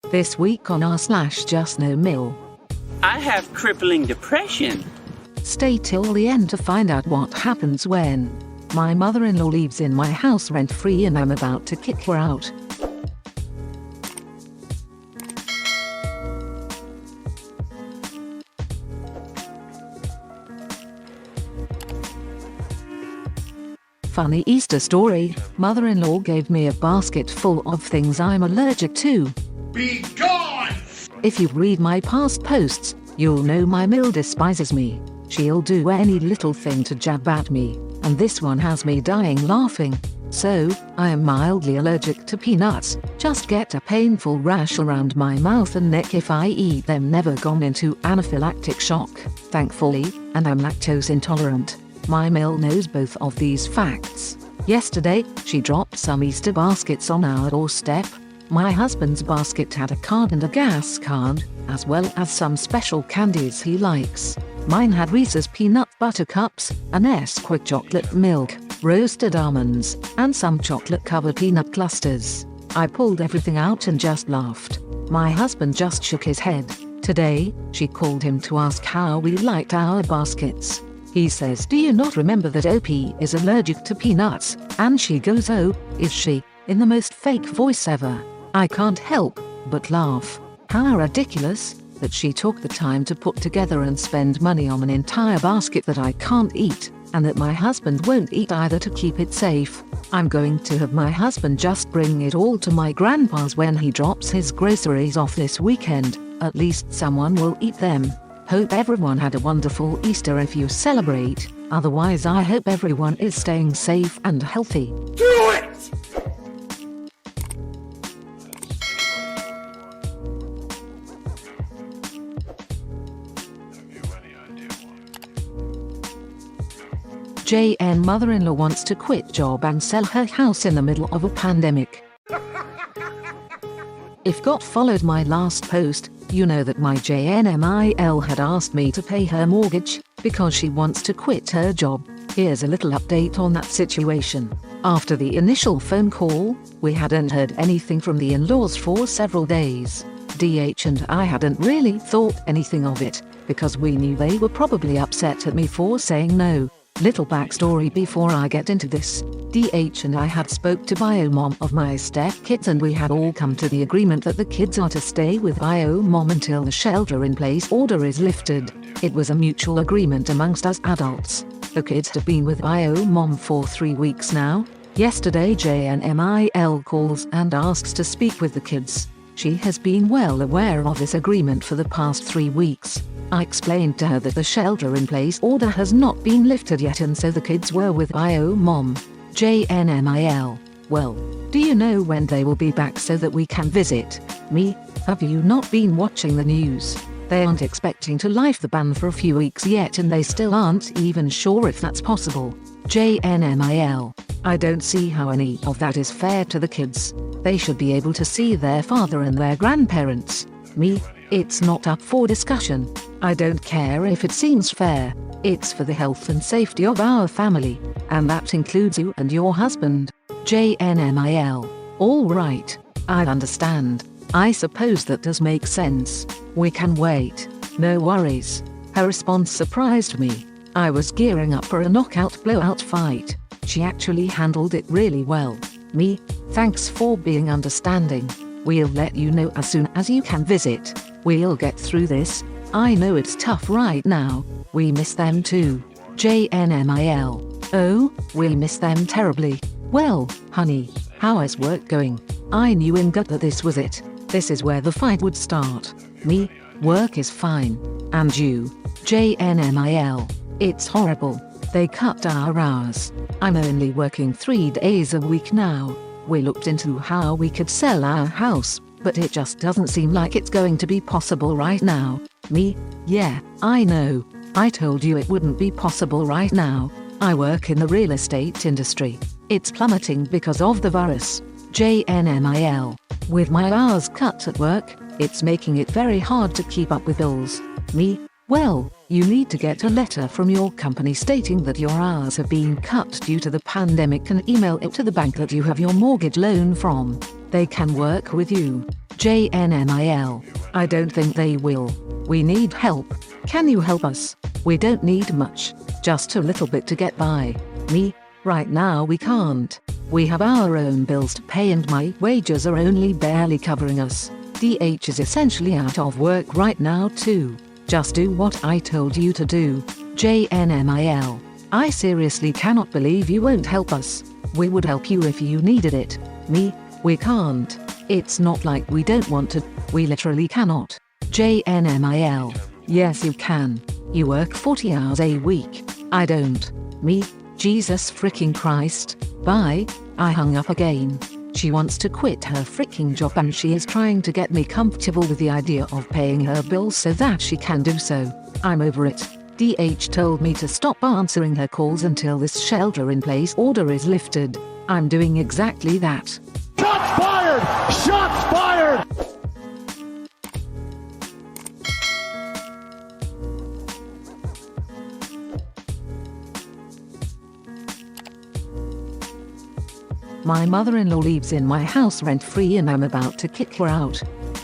This week on r/JUSTNOMIL. I have crippling depression. Stay till the end to find out what happens when my mother-in-law leaves in my house rent-free and I'm about to kick her out. Funny Easter story, mother-in-law gave me a basket full of things I'm allergic to. Be gone! If you read my past posts, you'll know my mill despises me. She'll do any little thing to jab at me, and this one has me dying laughing. So, I am mildly allergic to peanuts, just get a painful rash around my mouth and neck if I eat them, never gone into anaphylactic shock, thankfully, and I'm lactose intolerant. My mill knows both of these facts. Yesterday, she dropped some Easter baskets on our doorstep. My husband's basket had a card and a gas card, as well as some special candies he likes. Mine had Reese's peanut butter cups, an Nesquik chocolate milk, roasted almonds, and some chocolate-covered peanut clusters. I pulled everything out and just laughed. My husband just shook his head. Today, she called him to ask how we liked our baskets. He says, "Do you not remember that OP is allergic to peanuts?" And she goes, "Oh, is she?" in the most fake voice ever. I can't help but laugh. How ridiculous that she took the time to put together and spend money on an entire basket that I can't eat, and that my husband won't eat either to keep it safe. I'm going to have my husband just bring it all to my grandpa's when he drops his groceries off this weekend. At least someone will eat them. Hope everyone had a wonderful Easter if you celebrate. Otherwise, I hope everyone is staying safe and healthy. Do it! JN mother-in-law wants to quit job and sell her house in the middle of a pandemic. If got followed my last post, you know that my JNMIL had asked me to pay her mortgage because she wants to quit her job. Here's a little update on that situation. After the initial phone call, we hadn't heard anything from the in-laws for several days. DH and I hadn't really thought anything of it because we knew they were probably upset at me for saying no. Little backstory before I get into this. DH and I had spoke to bio-mom of my step-kids and we had all come to the agreement that the kids are to stay with bio-mom until the shelter-in-place order is lifted. It was a mutual agreement amongst us adults. The kids have been with bio-mom for 3 weeks now. Yesterday JNMIL calls and asks to speak with the kids. She has been well aware of this agreement for the past 3 weeks. I explained to her that the shelter-in-place order has not been lifted yet and so the kids were with bio-mom. JNMIL. Well, do you know when they will be back so that we can visit? Me? Have you not been watching the news? They aren't expecting to lift the ban for a few weeks yet and they still aren't even sure if that's possible. JNMIL. I don't see how any of that is fair to the kids. They should be able to see their father and their grandparents. Me? It's not up for discussion. I don't care if it seems fair. It's for the health and safety of our family, and that includes you and your husband. JNMIL. All right. I understand. I suppose that does make sense. We can wait. No worries. Her response surprised me. I was gearing up for a knockout blowout fight. She actually handled it really well. Me? Thanks for being understanding. We'll let you know as soon as you can visit. We'll get through this. I know it's tough right now. We miss them too. JNMIL. Oh, we'll miss them terribly. Well, honey, how is work going? I knew in gut that this was it. This is where the fight would start. Me? Work is fine. And you? JNMIL. It's horrible. They cut our hours. I'm only working 3 days a week now. We looked into how we could sell our house, but it just doesn't seem like it's going to be possible right now. Me? Yeah, I know. I told you it wouldn't be possible right now. I work in the real estate industry. It's plummeting because of the virus. JNMIL. With my hours cut at work, it's making it very hard to keep up with bills. Me? Well, you need to get a letter from your company stating that your hours have been cut due to the pandemic and email it to the bank that you have your mortgage loan from. They can work with you. JNMIL. I don't think they will. We need help. Can you help us? We don't need much. Just a little bit to get by. Me? Right now we can't. We have our own bills to pay and my wages are only barely covering us. DH is essentially out of work right now too. Just do what I told you to do. JNMIL. I seriously cannot believe you won't help us. We would help you if you needed it. Me? We can't. It's not like we don't want to. We literally cannot. JNMIL. Yes you can. You work 40 hours a week. I don't. Me? Jesus freaking Christ. Bye. I hung up again. She wants to quit her freaking job and she is trying to get me comfortable with the idea of paying her bills so that she can do so. I'm over it. DH told me to stop answering her calls until this shelter-in-place order is lifted. I'm doing exactly that. Shots fired! Shots fired! My mother-in-law lives in my house rent-free and I'm about to kick her out.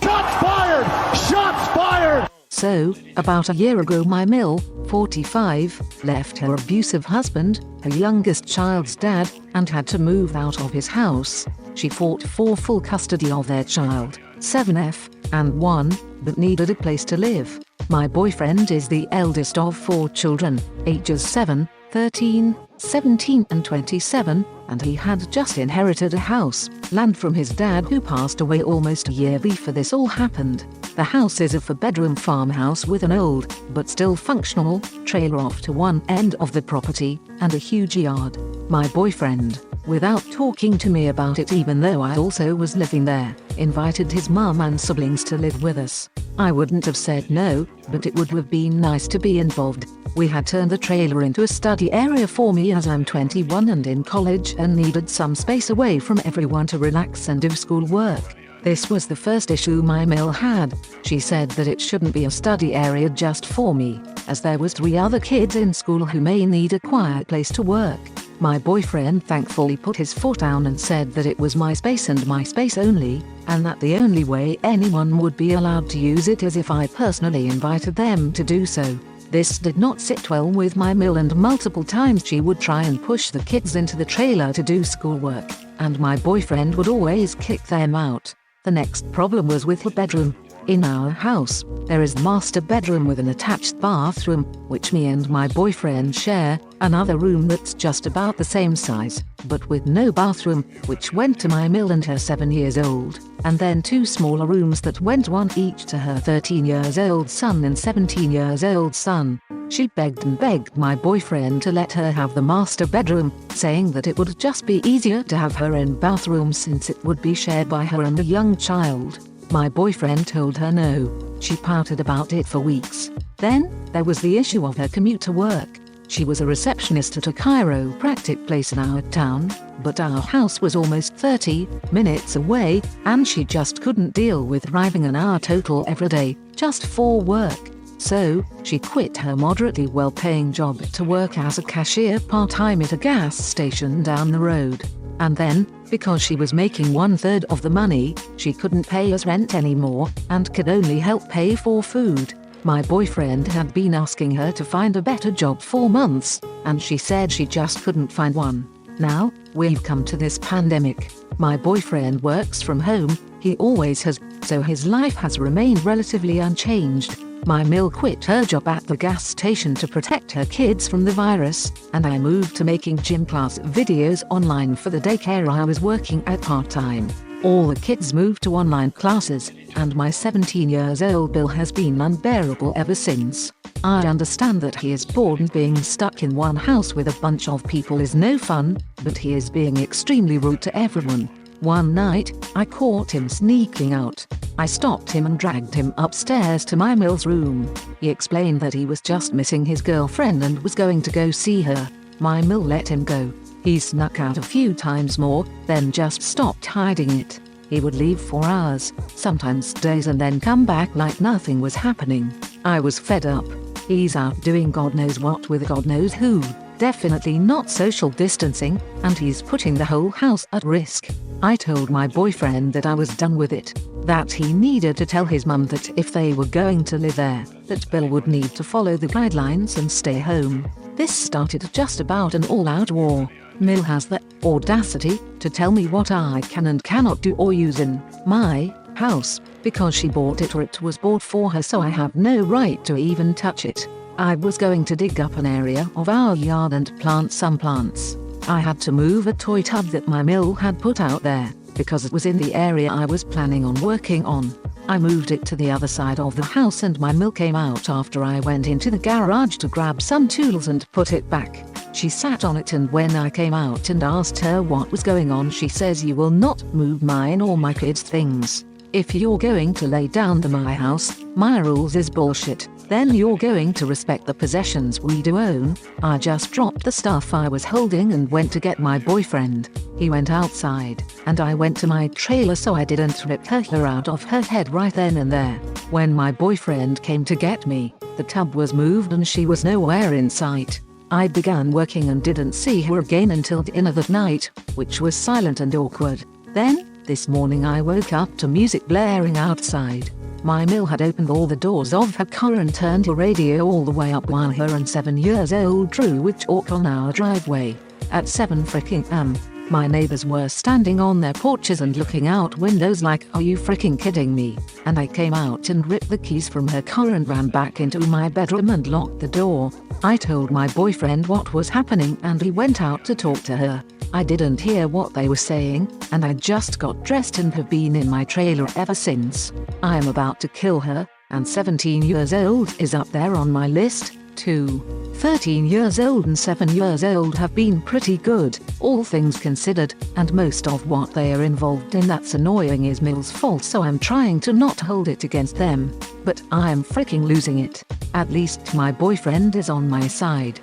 Shots fired! Shots fired! So, about a year ago my Mill, 45, left her abusive husband, her youngest child's dad, and had to move out of his house. She fought for full custody of their child, 7F, and 1, but needed a place to live. My boyfriend is the eldest of 4 children, ages 7, 13, 17 and 27, and he had just inherited a house, land from his dad who passed away almost a year before this all happened. The house is a 4-bedroom farmhouse with an old, but still functional, trailer off to one end of the property, and a huge yard. My boyfriend, without talking to me about it even though I also was living there, invited his mum and siblings to live with us. I wouldn't have said no, but it would have been nice to be involved. We had turned the trailer into a study area for me as I'm 21 and in college and needed some space away from everyone to relax and do schoolwork. This was the first issue my Mill had. She said that it shouldn't be a study area just for me, as there was 3 other kids in school who may need a quiet place to work. My boyfriend thankfully put his foot down and said that it was my space and my space only, and that the only way anyone would be allowed to use it is if I personally invited them to do so. This did not sit well with my Mill and multiple times she would try and push the kids into the trailer to do schoolwork, and my boyfriend would always kick them out. The next problem was with the bedroom. In our house, there is a master bedroom with an attached bathroom, which me and my boyfriend share, another room that's just about the same size, but with no bathroom, which went to my Mill and her 7 years old, and then 2 smaller rooms that went one each to her 13 years old son and 17 years old son. She begged and begged my boyfriend to let her have the master bedroom, saying that it would just be easier to have her own bathroom since it would be shared by her and a young child. My boyfriend told her no. She pouted about it for weeks. Then, there was the issue of her commute to work. She was a receptionist at a chiropractic place in our town, but our house was almost 30 minutes away, and she just couldn't deal with driving an hour total every day, just for work. So, she quit her moderately well-paying job to work as a cashier part-time at a gas station down the road. And then, because she was making 1/3 of the money, she couldn't pay us rent anymore, and could only help pay for food. My boyfriend had been asking her to find a better job for months, and she said she just couldn't find one. Now, we've come to this pandemic. My boyfriend works from home, he always has, so his life has remained relatively unchanged. My Mill quit her job at the gas station to protect her kids from the virus, and I moved to making gym class videos online for the daycare I was working at part-time. All the kids moved to online classes, and my 17 years old Bill has been unbearable ever since. I understand that he is bored and being stuck in one house with a bunch of people is no fun, but he is being extremely rude to everyone. One night, I caught him sneaking out. I stopped him and dragged him upstairs to my Mill's room. He explained that he was just missing his girlfriend and was going to go see her. My Mill let him go. He snuck out a few times more, then just stopped hiding it. He would leave for hours, sometimes days, and then come back like nothing was happening. I was fed up. He's out doing God knows what with God knows who, definitely not social distancing, and he's putting the whole house at risk. I told my boyfriend that I was done with it, that he needed to tell his mum that if they were going to live there, that Bill would need to follow the guidelines and stay home. This started just about an all-out war. Mill has the audacity to tell me what I can and cannot do or use in my house, because she bought it or it was bought for her, so I have no right to even touch it. I was going to dig up an area of our yard and plant some plants. I had to move a toy tub that my mill had put out there, because it was in the area I was planning on working on. I moved it to the other side of the house and my mill came out after I went into the garage to grab some tools and put it back. She sat on it, and when I came out and asked her what was going on, she says, "You will not move mine or my kids' things. If you're going to lay down the my house, my rules is bullshit, then you're going to respect the possessions we do own." I just dropped the stuff I was holding and went to get my boyfriend. He went outside, and I went to my trailer so I didn't rip her hair out of her head right then and there. When my boyfriend came to get me, the tub was moved and she was nowhere in sight. I began working and didn't see her again until dinner that night, which was silent and awkward. Then, this morning I woke up to music blaring outside. My mill had opened all the doors of her car and turned the radio all the way up while her and 7-year-old Drew would walk on our driveway. At 7 freaking am, my neighbors were standing on their porches and looking out windows like, "Are you freaking kidding me?" And I came out and ripped the keys from her car and ran back into my bedroom and locked the door. I told my boyfriend what was happening and he went out to talk to her. I didn't hear what they were saying, and I just got dressed and have been in my trailer ever since. I am about to kill her, and 17 years old is up there on my list, too. 13 years old and 7 years old have been pretty good, all things considered, and most of what they are involved in that's annoying is Mill's fault, so I'm trying to not hold it against them. But I am freaking losing it. At least my boyfriend is on my side.